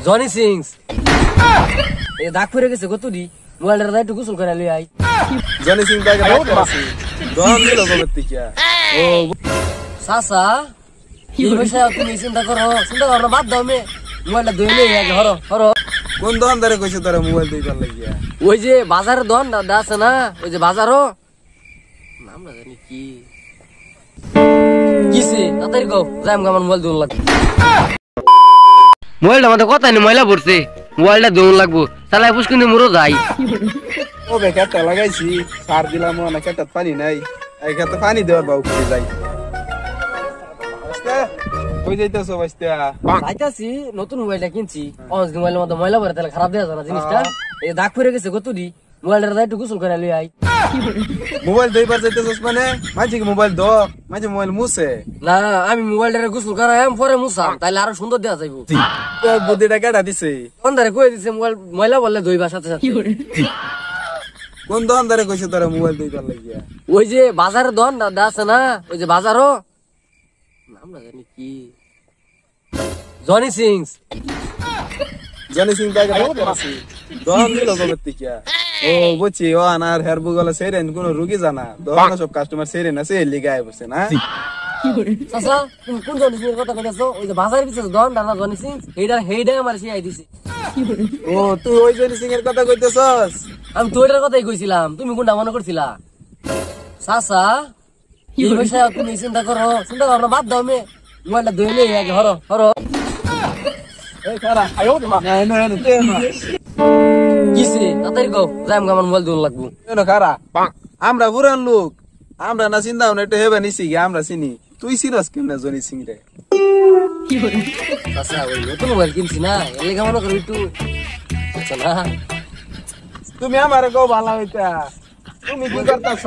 Johnny sings a দাগ পড়ে গেছে কত দি মোবাইলটা একটু গোসল করে লই আই জনি সিং ব্যাগে রাখতে আছে দন দিল গোবর্তি কি ও সাসা কি বিষয় তুমি চিন্তা করো বাদ দাও মে মোবাইলটা ধুই লই আগে হরো হরো কোন দোকানদারে কইছে তোরা মোবাইল দিবার লাগিয়া ওই যে বাজারে দোকানদার আছে না ওই যে বাজারও নাম না জানি কি কিসে তাড়াতাড়ি কও যাই আমার মোবাইল দোন লাগবে মোবাইলটা আমাদের কথা নেই ময়লা পড়ছে মোবাইলটা দোন লাগবো চালাই পুষ্কিনি মুরো যাই ও বেকারটা লাগাইছি সার দিলাম না কেটাত পানি নাই এই খেতে পানি দেওয়ার বাবু করে যাই আস্তে কই যাইতাছো বাস্তা আইতাছি নতুন মোবাইলটা কিনছি অনেক মোবাইলের মধ্যে ময়লা ভরে তাহলে খারাপ দেওয়া যায় না জিনিসটা এই দাগ পড়ে গেছে কত দি মোবাইলটা একটু গোসল করে লই আই মোবাইল দইবার যাইতেছস মানে মাঝে কি মোবাইল দ মাঝে মোবাইল মুছে না আমি মোবাইলটা গোসল করাম পরে মুছাম তাইলে আরো সুন্দর দেওয়া যাইবো তোর বুদ্ধিটা কেটা দিছে দোকানদারে কই দিছে মোবাইল ময়লা বললে ধুইবার সাথে সাথে কোন দোকানদারে কইছে তোরা মোবাইল দইবার লাগিয়া ওই যে বাজারে দোকানদার আছে না ওই যে বাজারও নাম না জানি কি জনি সিংস জনি সিং ব্যাগে রাখতে আছে দন দিল গোবর্তি কি ও বুঝছি ও আনার হেয়ার বুগলা সেরেন কোন রোগী জানা দোকানে সব কাস্টমার সেরেন আছে লিগায় বসে না চাচা তুমি কোন জনি সিং এর কথা কইতাছো ওই যে বাজারের পিছে দোকানদার না জনি সিং হেইডা আমার শিয়াই দিছে ও তুই ওই জনি সিং এর কথা কইতেছস আমি তো এটার কথাই কইছিলাম তুমি কোনটা মনে করছিলা চাচা কি বিষয় তুমি চিন্তা করো বাদ দাও মে মোবাইলটা ধুই লই আগে হরো হরো এই খারা আয়ো মা না না না তে না কিসে তাড়াতাড়ি কও যাই আমার মোবাইল দোন লাগবো এনো খারা আমরা পুরান লোক আমরা না চিন্তা ভাবনা একটু হেবে নিছি কি আমরা চিনি তুই চিনস কেমনে জনি সিং রে চাচা ওই নতুন মোবাইল কিনছি না এর লেগে মনে করি একটু আচ্ছা না তুমি আমারে কও ভালো হইতা তুমি কি করতাছ